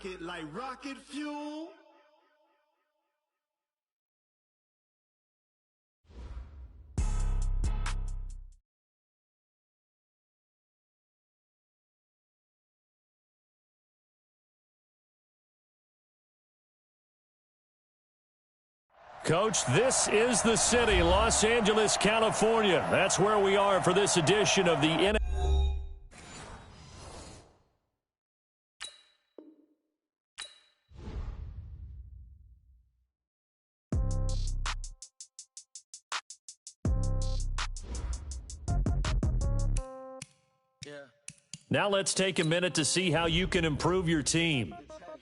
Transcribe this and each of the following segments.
rocket like rocket fuel. Coach, this is the city, Los Angeles, California. That's where we are for this edition of the NFL. Now let's take a minute to see how you can improve your team.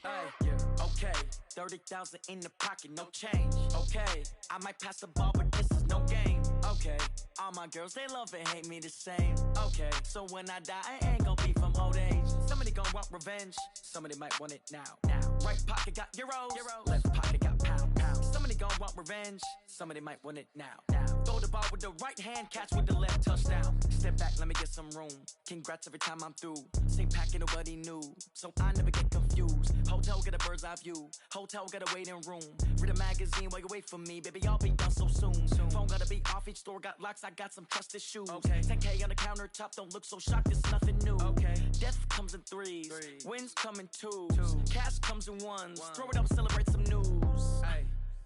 Okay, 30,000 in the pocket, no change. Okay, I might pass the ball, but this is no game. Okay, all my girls, they love and hate me the same. Okay, so when I die, I ain't gonna be from old age. Somebody gonna want revenge, somebody might want it now. Right pocket got euros, left pocket got pound. Somebody gonna want revenge, somebody might want it now. Throw the ball with the right hand, catch with the left, touchdown. Step back, let me get some room. Congrats every time I'm through. Same packet, nobody knew, so I never get confused. Hotel get a bird's eye view. Hotel got a waiting room. Read a magazine while you wait for me, baby. I'll be done so soon. Phone gotta be off. Each store got locks. I got some trusted shoes. 10K on the countertop. Don't look so shocked. It's nothing new. Death comes in threes. Wins come in twos. Cash comes in ones. Throw it up, celebrate some news.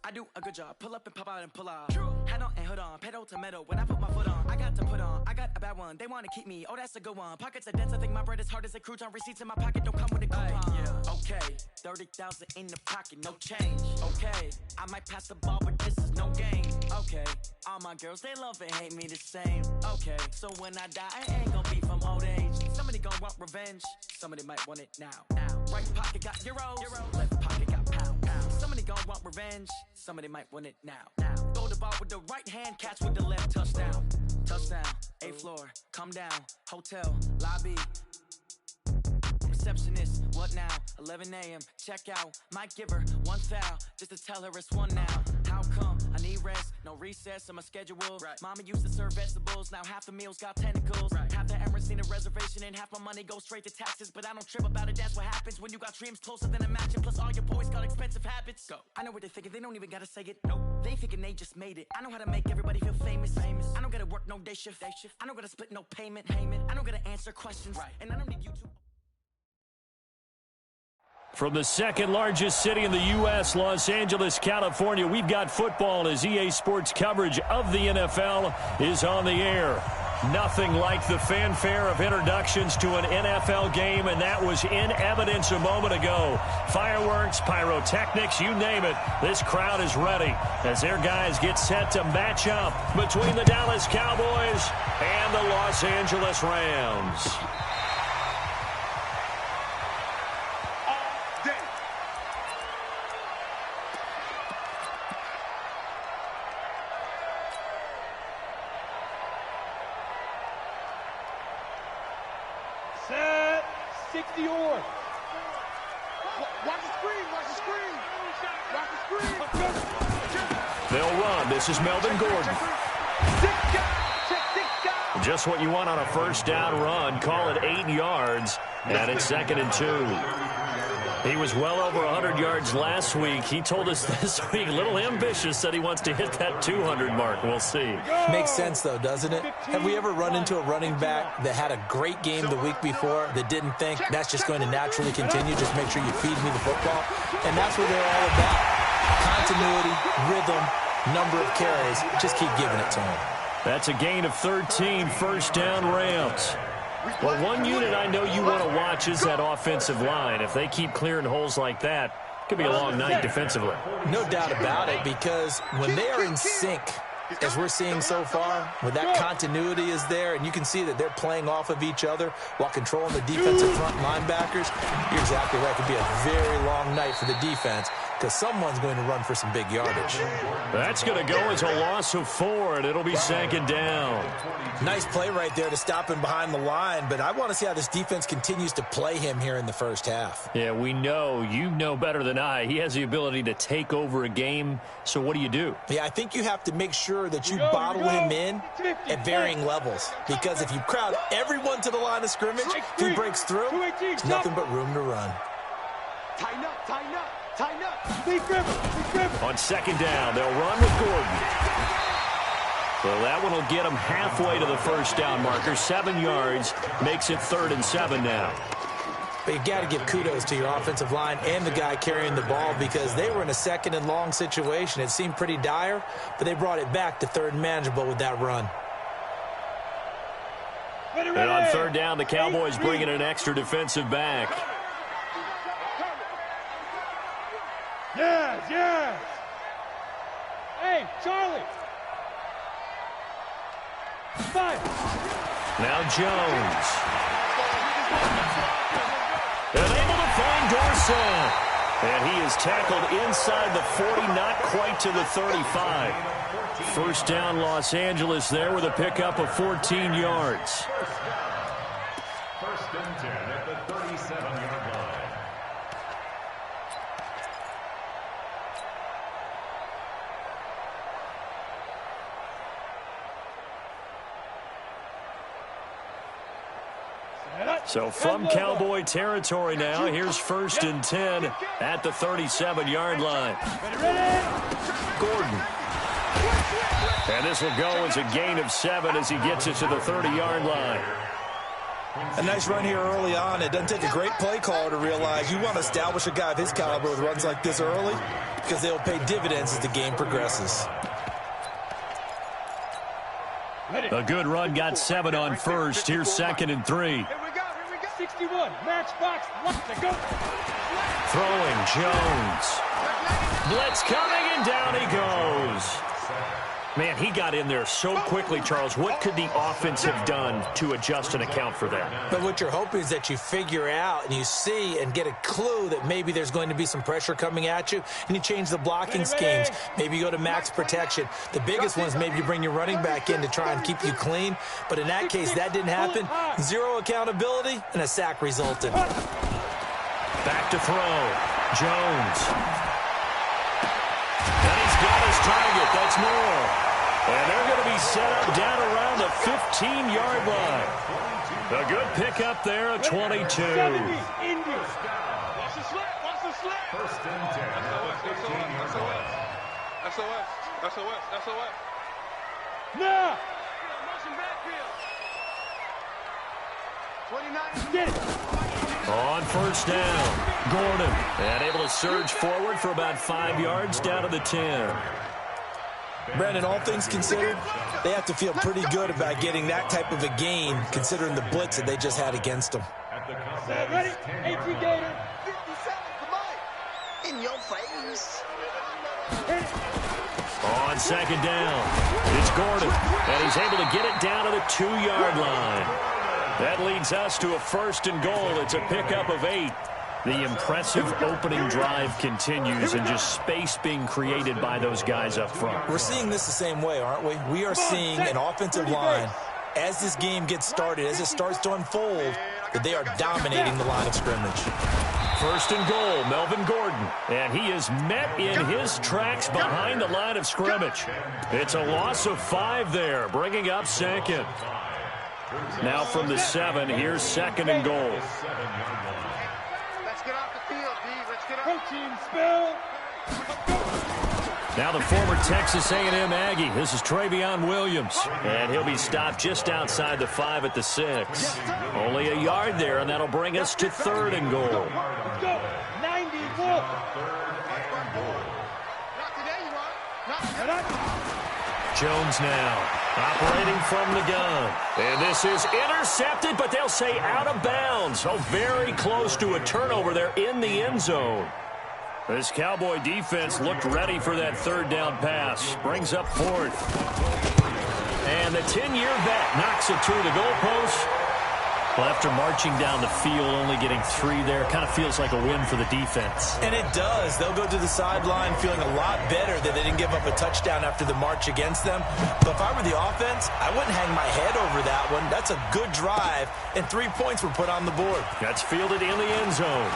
I do a good job. Pull up and pop out and pull out. Head on and hood on. Pedal to metal. When I put my foot on, I got to put on. I got a bad one. They want to keep me. Oh, that's a good one. Pockets are dense. I think my bread is hard as a crouton. Receipts in my pocket don't come with a coupon. Okay, 30,000 in the pocket, no change. Okay, I might pass the ball, but this is no game. Okay, all my girls, they love and hate me the same. Okay, so when I die, I ain't gonna be from old age. Somebody gonna want revenge. Somebody might want it now. Right pocket got euros. Left pocket got pound. Somebody gonna want revenge. Somebody might want it now. Throw the ball with the right hand, catch with the left, touchdown. Touchdown, 8th floor, come down. Hotel, lobby. Receptionist, what now? 11 a.m., check out. Might give her one foul, just to tell her it's one now. How come? I need rest, no recess on my schedule. Mama used to serve vegetables, now half the meals got tentacles. Half the Emirates need a reservation and half my money goes straight to taxes. But I don't trip about it, that's what happens when you got dreams closer than a mansion. Plus all your boys got expensive habits. Go. I know what they're thinking, they don't even gotta say it. Nope. They thinking they just made it. I know how to make everybody feel famous. I don't gotta work no day shift. I don't gotta split no payment. I don't gotta answer questions. And I don't need you to. From the second largest city in the U.S., Los Angeles, California, we've got football as EA Sports coverage of the NFL is on the air. Nothing like the fanfare of introductions to an NFL game, and that was in evidence a moment ago. Fireworks, pyrotechnics, you name it. This crowd is ready as their guys get set to match up between the Dallas Cowboys and the Los Angeles Rams. Set, 60 or. Watch the screen, watch the screen. Watch the screen. They'll run. This is Melvin Gordon. Just what you want on a first down run. Call it 8 yards. And it's 2nd and 2. He was well over 100 yards last week. He told us this week, a little ambitious, said he wants to hit that 200 mark. We'll see. Makes sense, though, doesn't it? Have we ever run into a running back that had a great game the week before that didn't think that's just going to naturally continue? Just make sure you feed me the football. And that's what they're all about. Continuity, rhythm, number of carries. Just keep giving it to him. That's a gain of 13, first down Rams. Well, one unit I know you want to watch is that offensive line. If they keep clearing holes like that, it could be a long night defensively. No doubt about it, because when they are in sync, as we're seeing so far, when that continuity is there, and you can see that they're playing off of each other while controlling the defensive front linebackers, you're exactly right. It could be a very long night for the defense, because someone's going to run for some big yardage. That's going to go as a loss of 4, and it'll be 2nd down. Nice play right there to stop him behind the line, but I want to see how this defense continues to play him here in the first half. Yeah, we know. You know better than I. He has the ability to take over a game, so what do you do? Yeah, I think you have to make sure that you bottle him in at varying levels, because if you crowd everyone to the line of scrimmage, if he breaks through, there's nothing but room to run. Tighten up, tighten up, tighten up. Lee Griffin. On second down, they'll run with Gordon. Well, that one will get them halfway to the first down marker. 7 yards makes it 3rd and 7 now. But you got to give kudos to your offensive line and the guy carrying the ball because they were in a 2nd and long situation. It seemed pretty dire, but they brought it back to 3rd and manageable with that run. And on 3rd down, the Cowboys bring in an extra defensive back. Yes, yes. Hey, Charlie. 5. Now Jones. And able to find Dorsett. And he is tackled inside the 40, not quite to the 35. First down, Los Angeles there with a pickup of 14 yards. 1st and 10 at the 37-yard line. So from Cowboy territory now, here's 1st and 10 at the 37-yard line. Gordon. And this will go as a gain of 7 as he gets it to the 30-yard line. A nice run here early on. It doesn't take a great play caller to realize you want to establish a guy of his caliber with runs like this early because they'll pay dividends as the game progresses. A good run got 7 on 1st. Here's 2nd and 3. Here we go. 61. Matchbox. Let's go. Throwing Jones. Blitz coming, and down he goes. Man, he got in there so quickly, Charles. What could the offense have done to adjust and account for that? But what you're hoping is that you figure out and you see and get a clue that maybe there's going to be some pressure coming at you, and you change the blocking schemes. Maybe you go to max protection. The biggest one is maybe you bring your running back in to try and keep you clean. But in that case, that didn't happen. 0 accountability, and a sack resulted. Back to throw. Jones. And he's got his target. That's Moore. And they're going to be set up down around the 15-yard line. A good pickup there at 22. Watch the slip. Watch the slip. 1st and 10 at the 15-yard line. SOS. Now. Motion backfield. 29. Get it. On 1st down, Gordon. And able to surge forward for about 5 yards down to the 10. Brandon, all things considered, they have to feel pretty good about getting that type of a gain considering the blitz that they just had against them. Ready? 18 Gator. 57, come on. In your face. On 2nd down, it's Gordon. And he's able to get it down to the 2-yard line. That leads us to a 1st and goal. It's a pickup of 8. The impressive opening drive continues and just space being created by those guys up front. We're seeing this the same way, aren't we? We are seeing an offensive line, as this game gets started, as it starts to unfold, that they are dominating the line of scrimmage. 1st and goal, Melvin Gordon. And he is met in his tracks behind the line of scrimmage. It's a loss of 5 there, bringing up 2nd. Now from the 7, here's 2nd and goal. Protein spill. Now the former Texas A&M Aggie. This is Travion Williams. And he'll be stopped just outside the 5 at the 6. Only a yard there, and that'll bring us to 3rd and goal. Let's go. 91. Jones now operating from the gun. And this is intercepted, but they'll say out of bounds. Oh, very close to a turnover there in the end zone. This Cowboy defense looked ready for that 3rd down pass. Brings up 4th. And the 10-year vet knocks it through the goalpost. Well, after marching down the field, only getting 3 there, kind of feels like a win for the defense. And it does. They'll go to the sideline feeling a lot better that they didn't give up a touchdown after the march against them. But if I were the offense, I wouldn't hang my head over that one. That's a good drive, and 3 points were put on the board. That's fielded in the end zone.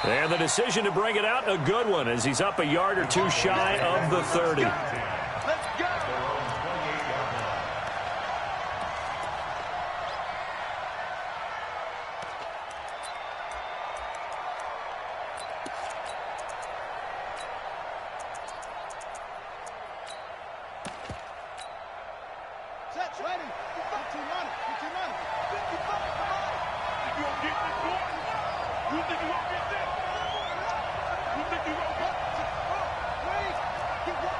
And the decision to bring it out, a good one, as he's up a yard or 2 shy of the 30. Let's go. Ready. 15 money. 15 money. 55. Come on. You gonna get this, boy? You think you gonna get this? You think you gonna get this? Wait. Get what?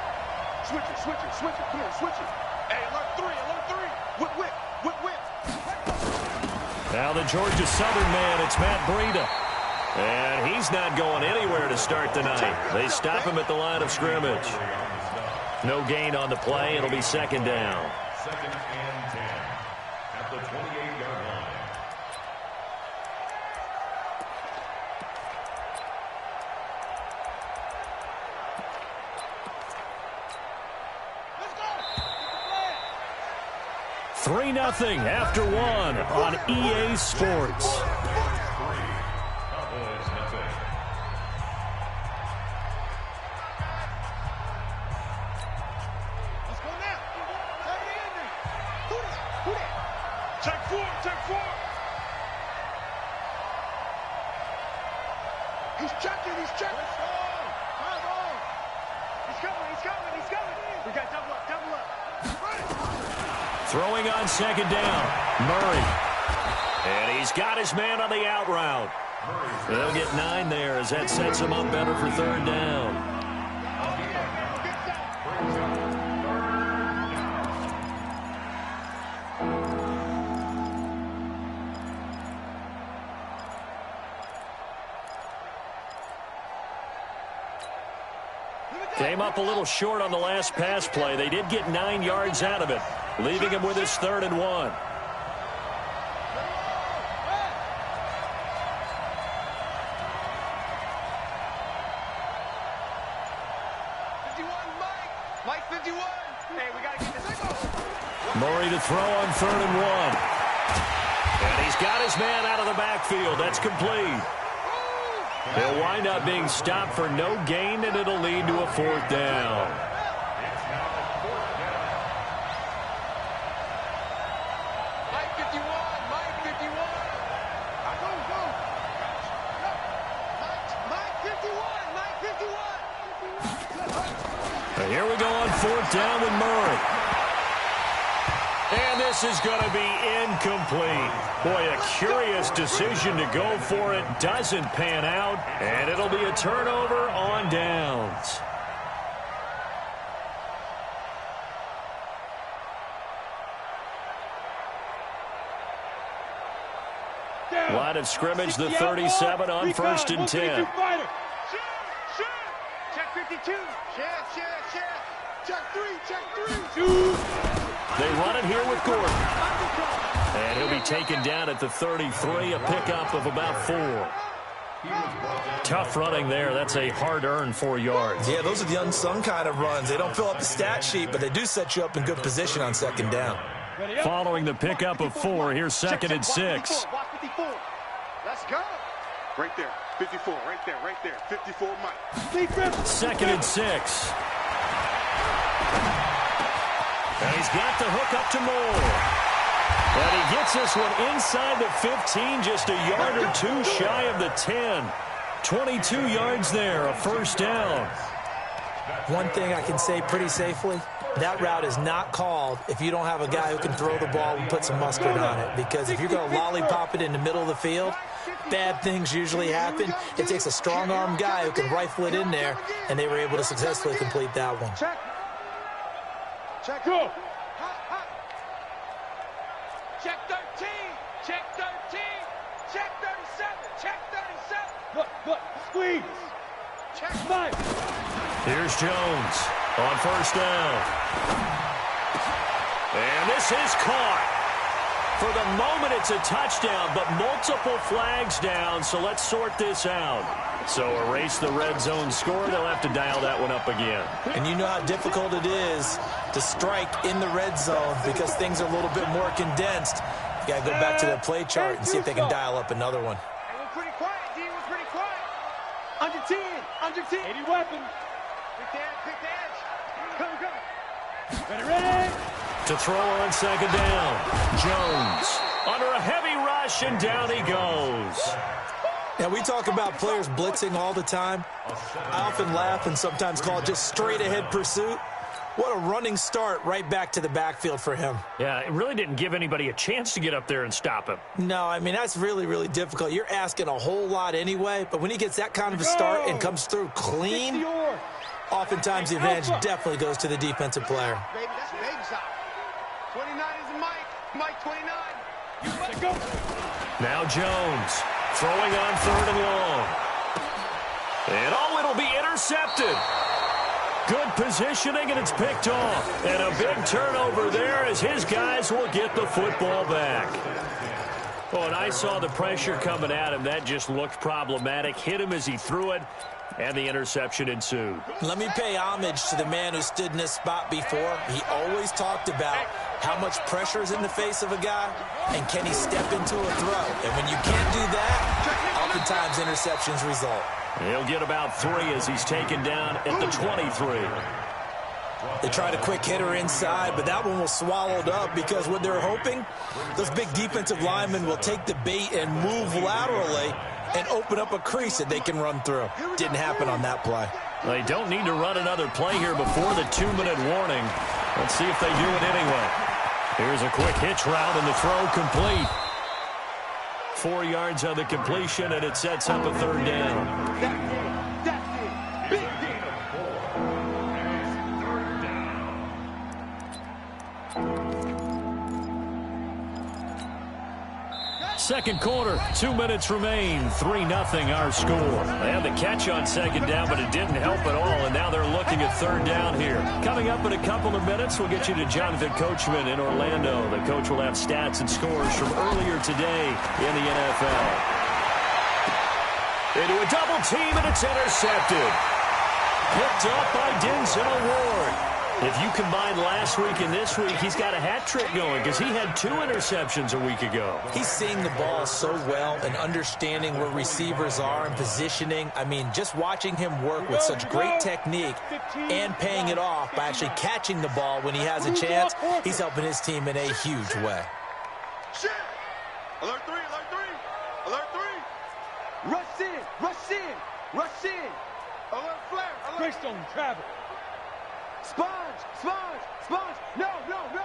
Switch it. Switch it. Switch it. Come on. Switch it. Hey, alert 3. Alert 3. Whip, whip. Whip, whip. Now the Georgia Southern man, it's Matt Breida. And he's not going anywhere to start the night. They stop him at the line of scrimmage. No gain on the play. It'll be second down. Second and 10 at the 28-yard line. Let's go. 3-0 after one on EA Sports. Cowboys nothing. Let's go now. Take it in there. Who that? Who that? Check 4. Check 4. He's checking. He's checking. Let's go. Come on. He's coming. He's coming. He's coming. We got double up. Double up. Throwing on second down, Murray. And he's got his man on the out route. They'll get 9 there as that sets him up better for third down. Came up a little short on the last pass play. They did get 9 yards out of it, leaving him with his 3rd and 1. Murray to throw on 3rd and 1. And he's got his man out of the backfield. That's complete. He'll wind up being stopped for no gain, and it'll lead to a 4th down. Mike 51. Mike 51. Go, go. Mike 51. Mike 51. And here we go on 4th down with Murray. And this is going to be incomplete. Boy, a curious decision to go for it. Doesn't pan out, and it'll be a turnover on downs. Line of scrimmage, the 37 on 1st and 10. Check 52. Check. Check 3. Check 3. They run it here with Gordon. And he'll be taken down at the 33, a pickup of about 4. Tough running there. That's a hard-earned 4 yards. Yeah, those are the unsung kind of runs. They don't fill up the stat sheet, but they do set you up in good position on second down. Following the pickup of 4, here's 2nd and 6. Watch 54. Let's go. Right there. 54. Right there. 54, Mike. 2nd and 6. And he's got the hook up to Moore. And he gets this one inside the 15, just a yard or 2 shy of the 10. 22 yards there, a 1st down. One thing I can say pretty safely, that route is not called if you don't have a guy who can throw the ball and put some mustard on it. Because if you're going to lollipop it in the middle of the field, bad things usually happen. It takes a strong-arm guy who can rifle it in there, and they were able to successfully complete that one. Check. Go. Check 13. Check 13. Check 37. Check 37. Look. Squeeze. Check 5. Here's Jones on 1st down. And this is caught. For the moment, it's a touchdown, but multiple flags down, so let's sort this out. So erase the red zone score. They'll have to dial that one up again. And you know how difficult it is to strike in the red zone because things are a little bit more condensed. You got to go back to their play chart and see if they can dial up another one. It was pretty quiet, D. It was pretty quiet. Under 10. Under 10. 80 weapon. Pick the edge. Come. Ready. To throw on 2nd down. Jones under a heavy rush, and down he goes. Now, we talk about players blitzing all the time. I often laugh and sometimes call it just straight-ahead pursuit. What a running start right back to the backfield for him. Yeah, it really didn't give anybody a chance to get up there and stop him. No, I mean, that's really, really difficult. You're asking a whole lot anyway, but when he gets that kind of a start and comes through clean, oftentimes the advantage definitely goes to the defensive player. Baby, that's a baby shot. 29 is Mike. Mike 29. Now Jones throwing on 3rd and long. And it'll be intercepted. Good positioning, and it's picked off. And a big turnover there as his guys will get the football back. Oh, and I saw the pressure coming at him. That just looked problematic. Hit him as he threw it, and the interception ensued. Let me pay homage to the man who stood in this spot before. He always talked about how much pressure is in the face of a guy, and can he step into a throw. And when you can't do that, oftentimes interceptions result. He'll get about 3 as he's taken down at the 23. They tried a quick hitter inside, but that one was swallowed up because what they're hoping, those big defensive linemen will take the bait and move laterally and open up a crease that they can run through. Didn't happen on that play. They don't need to run another play here before the 2-minute warning. Let's see if they do it anyway. Here's a quick hitch route, and the throw complete. 4 yards on the completion, and it sets up a 3rd down. That's it. Big deal. Second quarter, 2 minutes remain, 3-0 our score. They had the catch on 2nd down, but it didn't help at all, and now they're looking at 3rd down here. Coming up in a couple of minutes, we'll get you to Jonathan Coachman in Orlando. The coach will have stats and scores from earlier today in the NFL. Into a double team, and it's intercepted. Picked up by Denzel Ward. If you combine last week and this week, he's got a hat trick going because he had 2 interceptions a week ago. He's seeing the ball so well and understanding where receivers are and positioning. I mean, just watching him work with such great technique and paying it off by actually catching the ball when he has a chance, he's helping his team in a huge way. Shit. Alert 3, alert 3. Alert 3. Rush in, rush in, rush in. Alert flare, alert. Greystone, Travis. Sponge, sponge, sponge. No, no, no.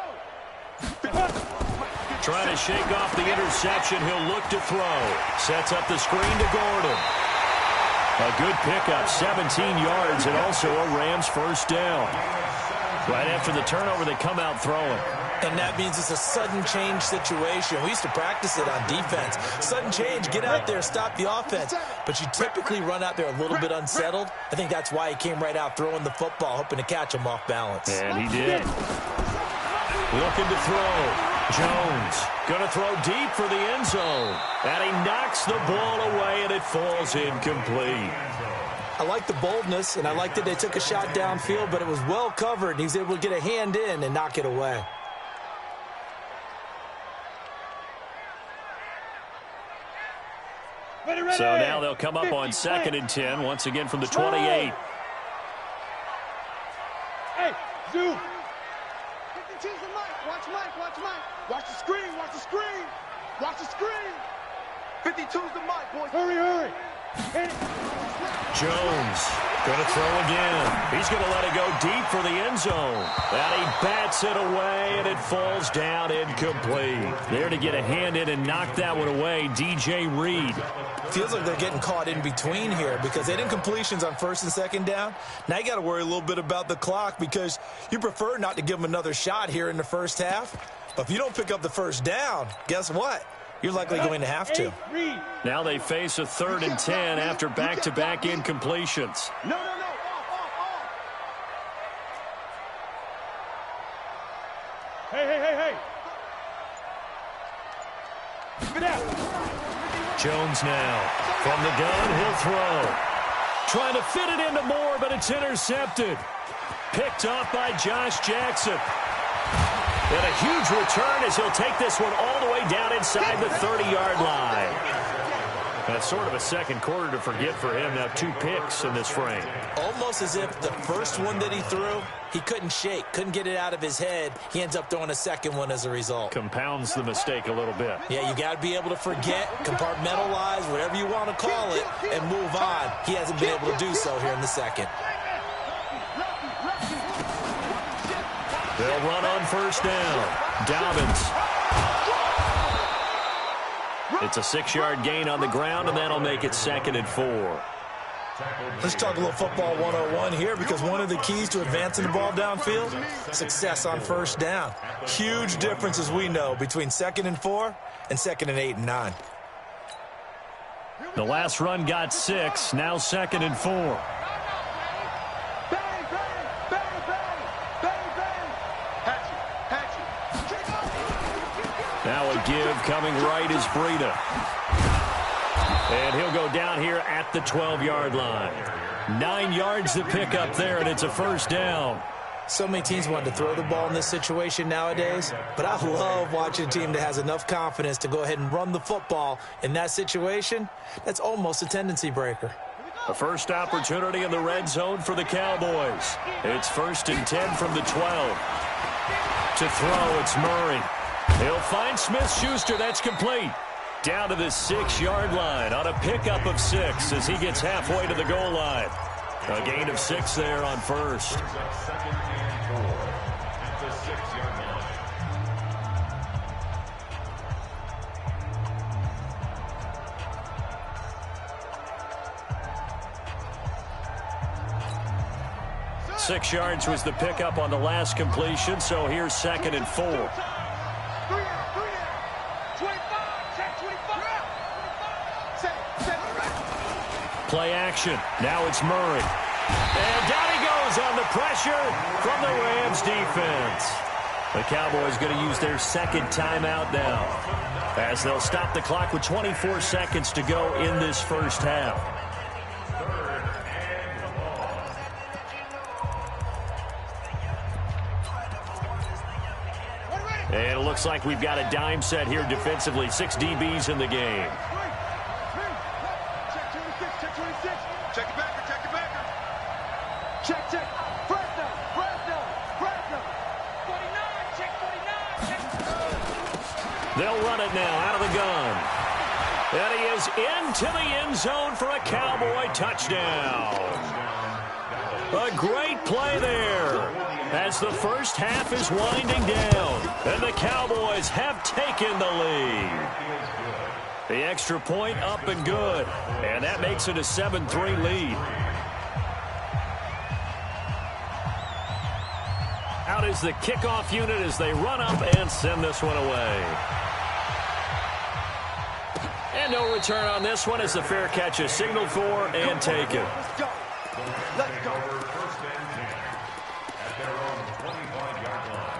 Trying to shake off the interception. He'll look to throw. Sets up the screen to Gordon. A good pickup, 17 yards, and also a Rams 1st down. Right after the turnover, they come out throwing. And that means it's a sudden change situation. We used to practice it on defense. Sudden change, get out there, stop the offense. But you typically run out there a little bit unsettled. I think that's why he came right out throwing the football, hoping to catch him off balance. And he did. Looking to throw. Jones going to throw deep for the end zone. And he knocks the ball away, and it falls incomplete. I like the boldness, and I like that they took a shot downfield, but it was well covered. He was able to get a hand in and knock it away. So now they'll come up on 2nd and 10, once again from the 28. Hey, Zoo. 52's the Mike. Watch Mike, watch Mike. Watch the screen, watch the screen. Watch the screen. 52's the Mike, boys. Hurry, hurry. Hit it. Jones going to throw again. He's going to let it go deep for the end zone. And he bats it away, and it falls down incomplete. There to get a hand in and knock that one away, DJ Reed. Feels like they're getting caught in between here because they didn't completions on 1st and 2nd down. Now you got to worry a little bit about the clock because you prefer not to give them another shot here in the 1st half. But if you don't pick up the 1st down, guess what? You're likely going to have to. Now they face a 3rd and 10 after back-to-back incompletions. No, no, no. Off. Hey. Get out. Jones now. From the gun, he'll throw. Trying to fit it into Moore, but it's intercepted. Picked up by Josh Jackson. And a huge return as he'll take this one all the way down inside the 30-yard line. That's sort of a second quarter to forget for him. Now 2 picks in this frame. Almost as if the first one that he threw, he couldn't shake, couldn't get it out of his head. He ends up throwing a second one as a result. Compounds the mistake a little bit. Yeah, you got to be able to forget, compartmentalize, whatever you want to call it, and move on. He hasn't been able to do so here in the second. They'll run on first down. Dobbins. It's a 6-yard gain on the ground, and that'll make it 2nd and 4. Let's talk a little football 101 here, because one of the keys to advancing the ball downfield, success on first down. Huge difference, as we know, between 2nd and 4 and 2nd and 8 and 9. The last run got 6, now 2nd and 4. Bang, bang, bang, bang, bang, bang. Hatchet. Now a give coming right is Breida. And he'll go down here at the 12-yard line. 9 yards to pick up there, and it's a first down. So many teams want to throw the ball in this situation nowadays, but I love watching a team that has enough confidence to go ahead and run the football in that situation. That's almost a tendency breaker. The first opportunity in the red zone for the Cowboys. It's 1st and 10 from the 12. To throw, it's Murray. He'll find Smith-Schuster. That's complete. Down to the 6-yard line on a pickup of 6 as he gets halfway to the goal line. A gain of 6 there on first. 2nd and 4 at the 6-yard line. 6 yards was the pickup on the last completion, so here's 2nd and 4. Play action. Now it's Murray. And down he goes on the pressure from the Rams defense. The Cowboys going to use their 2nd timeout now, as they'll stop the clock with 24 seconds to go in this first half. 3rd and 1. And it looks like we've got a dime set here defensively. 6 DBs in the game. Check it backer, check it backer. Check. Fresno. 49, check 49. They'll run it now out of the gun. And he is into the end zone for a Cowboy touchdown. A great play there as the first half is winding down. And the Cowboys have taken the lead. The extra point up and good. And that makes it a 7-3 lead. Out is the kickoff unit as they run up and send this one away. And no return on this one as the fair catch is signaled for and taken. Let's go. Let's go. 1st and 10 at their own 25-yard line.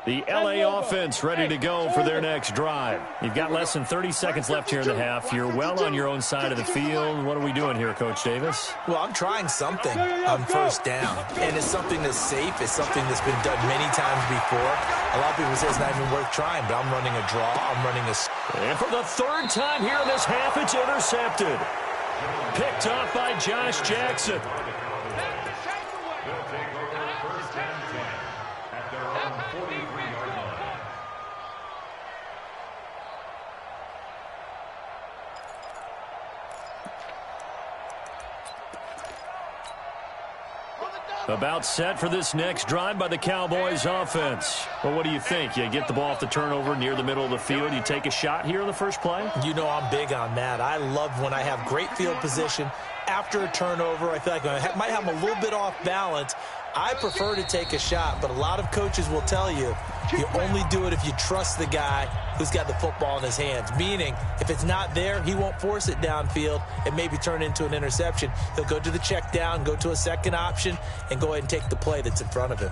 The LA offense ready to go for their next drive. You've got less than 30 seconds left here in the half. You're well on your own side of the field. What are we doing here, Coach Davis? Well, I'm trying something on first down, and it's something that's safe. It's something that's been done many times before. A lot of people say it's not even worth trying, but I'm running a draw. I'm running a... And for the 3rd time here in this half, it's intercepted. Picked off by Josh Jackson. They'll take over 1st and 10 at their own 43-yard line. About set for this next drive by the Cowboys offense. Well, what do you think? You get the ball off the turnover near the middle of the field. You take a shot here in the first play? You know I'm big on that. I love when I have great field position. After a turnover, I feel like I might have a little bit off balance. I prefer to take a shot, but a lot of coaches will tell you only do it if you trust the guy who's got the football in his hands. Meaning, if it's not there, he won't force it downfield and maybe turn it into an interception. He'll go to the check down, go to a second option, and go ahead and take the play that's in front of him.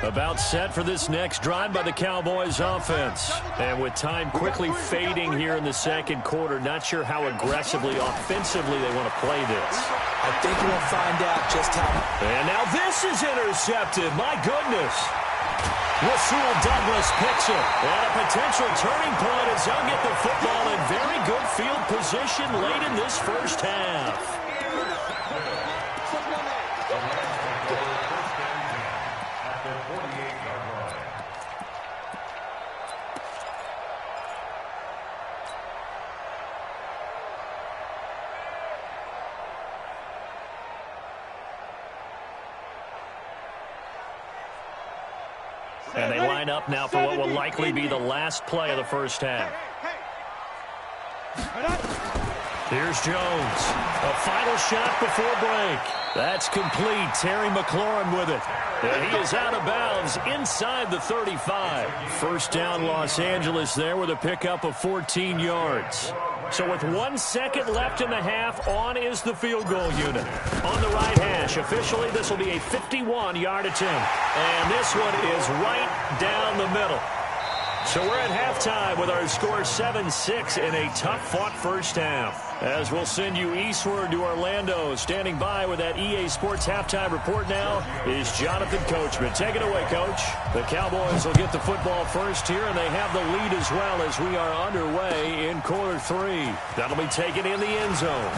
About set for this next drive by the Cowboys offense. And with time quickly fading here in the second quarter, not sure how aggressively, offensively they want to play this. I think we'll find out just how. And now this is intercepted. My goodness. Rasul Douglas picks it. And a potential turning point as they'll get the football in very good field position late in this first half. And they line up now for what will likely be the last play of the first half. Here's Jones. A final shot before break. That's complete. Terry McLaurin with it. And he is out of bounds inside the 35. First down, Los Angeles there with a pickup of 14 yards. So with 1 second left in the half, on is the field goal unit. On the right hash, officially this will be a 51-yard attempt. And this one is right down the middle. So we're at halftime with our score 7-6 in a tough-fought first half. As we'll send you eastward to Orlando. Standing by with that EA Sports halftime report now is Jonathan Coachman. Take it away, Coach. The Cowboys will get the football first here, and they have the lead as well as we are underway in quarter 3. That'll be taken in the end zone.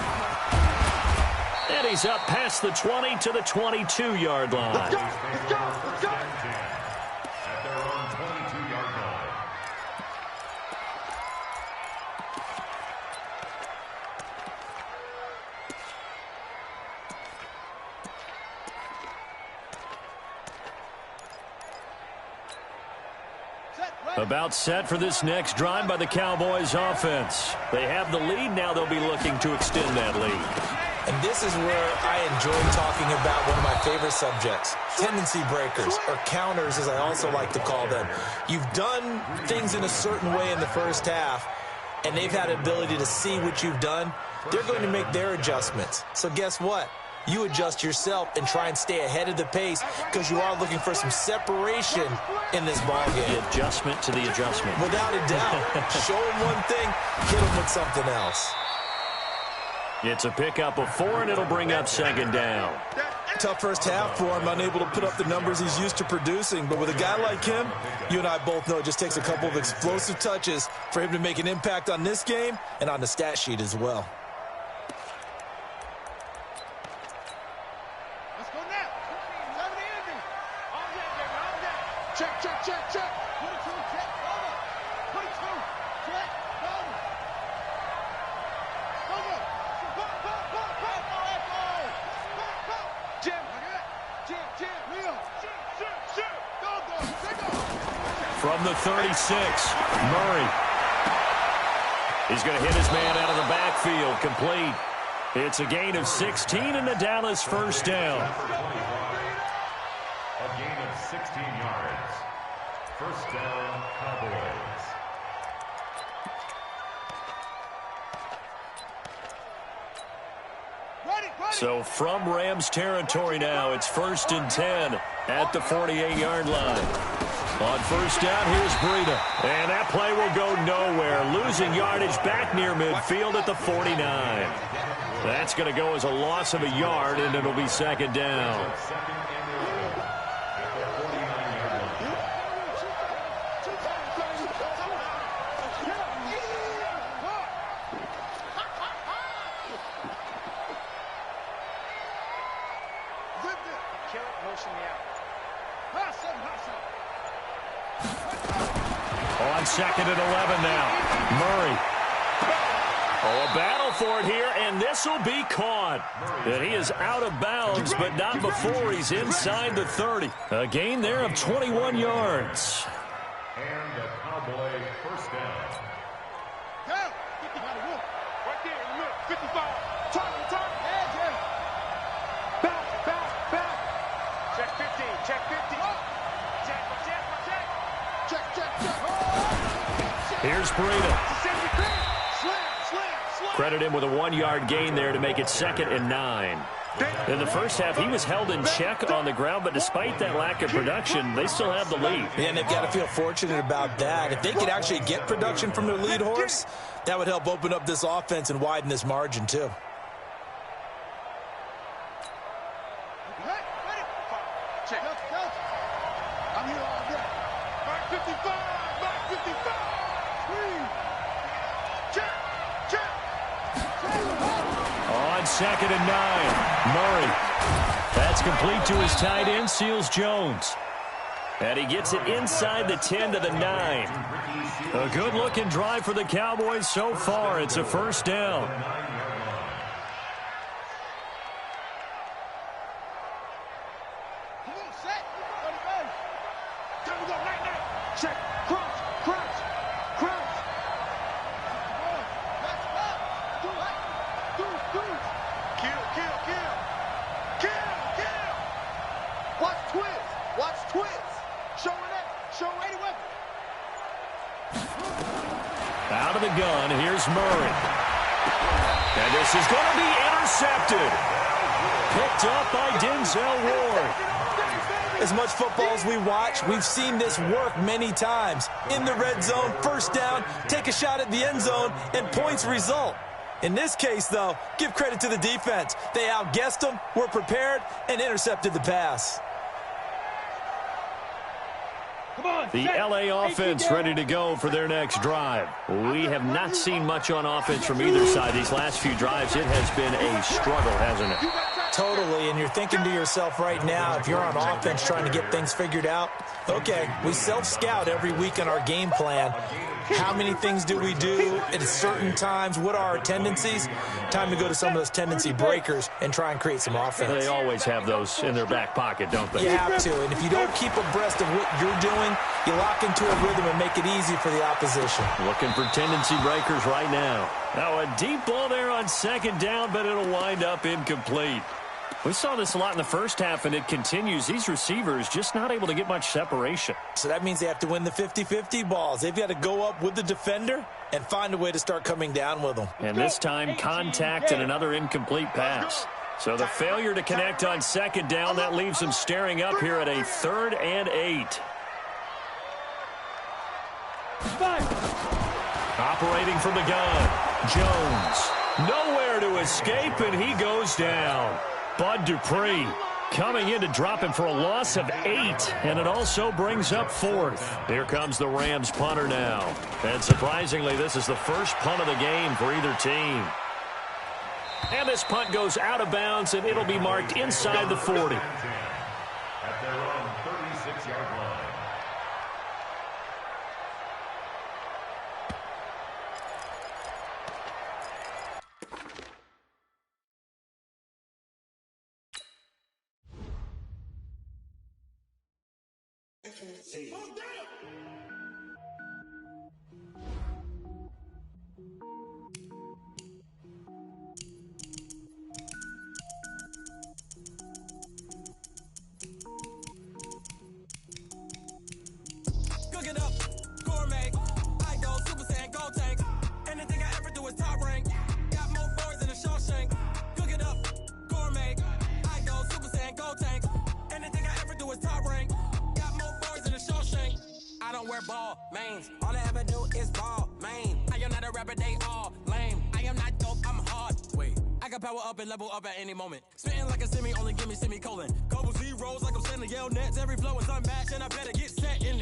And he's up past the 20 to the 22-yard line. Let's go, let's go, let's go. At their own 22-yard line. About set for this next drive by the Cowboys offense. They have the lead. Now they'll be looking to extend that lead. And this is where I enjoy talking about one of my favorite subjects, tendency breakers, or counters as I also like to call them. You've done things in a certain way in the first half, and they've had the ability to see what you've done. They're going to make their adjustments. So guess what? You adjust yourself and try and stay ahead of the pace because you are looking for some separation in this ballgame. The adjustment to the adjustment. Without a doubt. Show them one thing, hit them with something else. It's a pickup of 4, and it'll bring up second down. Tough first half for him, unable to put up the numbers he's used to producing. But with a guy like him, you and I both know it just takes a couple of explosive touches for him to make an impact on this game and on the stat sheet as well. Let's go now. 70 Andy. All day, baby, all day. Check, check, check, check. 22, check, over. 22, check, over. Over. Jim, Jim, Jim, Leo. From the 36, Murray. He's going to hit his man out of the backfield, complete. It's a gain of 16 and the Dallas first down. A gain of 16 yards. First down, Cowboys. So from Rams territory now, it's 1st and 10 at the 48-yard line. On first down, here's Breida. And that play will go nowhere. Losing yardage back near midfield at the 49. That's going to go as a loss of a yard, and it'll be second down. On 2nd and 11 now. Murray. Oh, a battle for it here, and this will be caught. And he is out of bounds, but not before he's inside the 30. A gain there of 21 yards. And the Cowboy first down. Down. Right there in the middle. 55. Turn. Edge him. Back. Check 15. Check 50. Check. Here's Breida. Credit him with a 1-yard gain there to make it 2nd and 9. In the first half, he was held in check on the ground, but despite that lack of production, they still have the lead. And they've got to feel fortunate about that. If they could actually get production from their lead horse, that would help open up this offense and widen this margin, too. Check. I'm here all day. Back 55. Check. On 2nd and 9, Murray. That's complete to his tight end, Seals Jones. And he gets it inside the 10 to the 9. A good-looking drive for the Cowboys so far. It's a first down. Time to go. Night, night. Check. Crouch. Crouch. Crouch. Let's go. Do it. Do. Kill, kill, kill. Kill, kill. Watch twist. Watch twist. Showing it. Show any weapon. Out of the gun, here's Murray. And this is going to be intercepted. Picked up by Denzel Ward. As much football as we watch, we've seen this work many times. In the red zone, first down, take a shot at the end zone, and points result. In this case, though, give credit to the defense. They outguessed them, were prepared, and intercepted the pass. The LA offense ready to go for their next drive. We have not seen much on offense from either side. These last few drives, it has been a struggle, hasn't it? Totally, and you're thinking to yourself right now, if you're on offense trying to get things figured out, okay, we self-scout every week in our game plan. How many things do we do at certain times? What are our tendencies? Time to go to some of those tendency breakers and try and create some offense. They always have those in their back pocket, don't they? You have to, and if you don't keep abreast of what you're doing, you lock into a rhythm and make it easy for the opposition. Looking for tendency breakers right now. Now a deep ball there on second down, but it'll wind up incomplete. We saw this a lot in the first half, and it continues. These receivers just not able to get much separation. So that means they have to win the 50-50 balls. They've got to go up with the defender and find a way to start coming down with them. And this time, contact and another incomplete pass. So the failure to connect on second down, that leaves them staring up here at a 3rd and 8. Operating from the gun, Jones. Nowhere to escape, and he goes down. Bud Dupree coming in to drop him for a loss of 8, and it also brings up 4th. Here comes the Rams punter now. And surprisingly, this is the first punt of the game for either team. And this punt goes out of bounds, and it'll be marked inside the 40. At their own 36-yard line. Cook it up, gourmet. I go Super Saiyan, go tank. Anything I ever do is top rank. Got more boys than a Shawshank. Cook it up, gourmet. I go Super Saiyan, go tank. Anything I ever do is top rank. Got more boys than a Shawshank. I don't wear ball mains. All I ever do is ball main. I am not a rapper, they all lame. I am not dope, I'm hard. Wait, I can power up and level up at any moment. Spitting like a semi, only give me semicolon. Couple zeros like I'm sending yell nets. Every flow is unmatched, and I better get set in.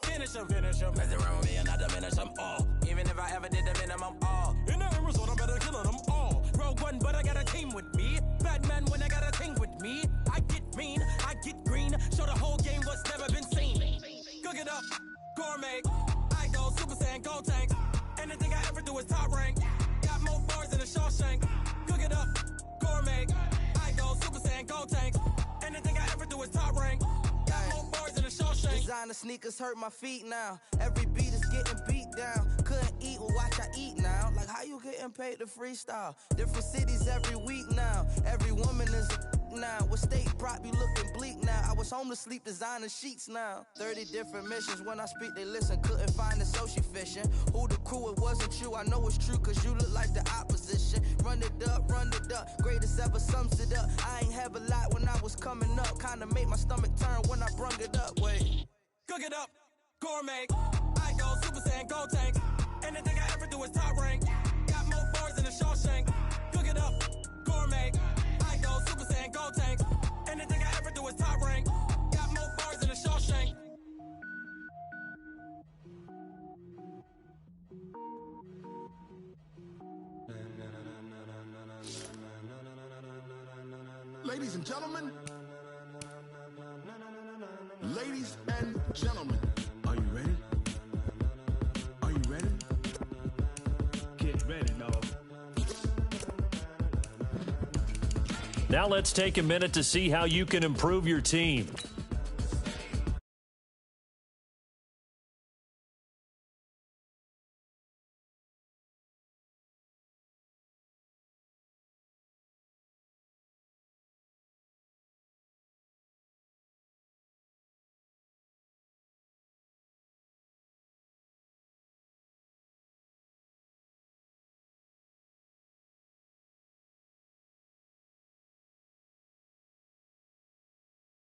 Finish him. Mess around with me and I diminish them all. Even if I ever did the minimum, all. In the end result, I'm better killing them all. Rogue One, but I got a team with me. Batman when I got a team with me. I get mean, I get green. Show the whole game what's never been seen. Cook it up, gourmet. I go Super Saiyan, go tank. Anything I ever do is top rank. Got more bars than a Shawshank. Cook it up, gourmet. I go Super Saiyan, go tank. Anything I ever do is top rank. Got more bars than a Shawshank. Designer sneakers hurt my feet now. Every beat is getting beat down. Couldn't eat, well watch I eat now. Like how you getting paid to freestyle? Different cities every week now. Every woman is a now. What state prop you looking bleak now? I was home to sleep designer sheets now. 30 different missions. When I speak they listen. Couldn't find it so she fishing. Who the crew, it wasn't you. I know it's true cause you look like the opposition. Run it up. Greatest ever sums it up. I ain't have a lot when I was coming up. Kinda made my stomach turn when I brung it up. Wait. Cook it up, gourmet. I go Super Saiyan, go tank. Anything I ever do is top rank. Got more bars than a Shawshank. Cook it up, gourmet. I go Super Saiyan, go tank. Anything I ever do is top rank. Got more bars than a Shawshank. Ladies and gentlemen. Ladies and gentlemen. Are you ready? Are you ready? Get ready, dog. Now let's take a minute to see how you can improve your team.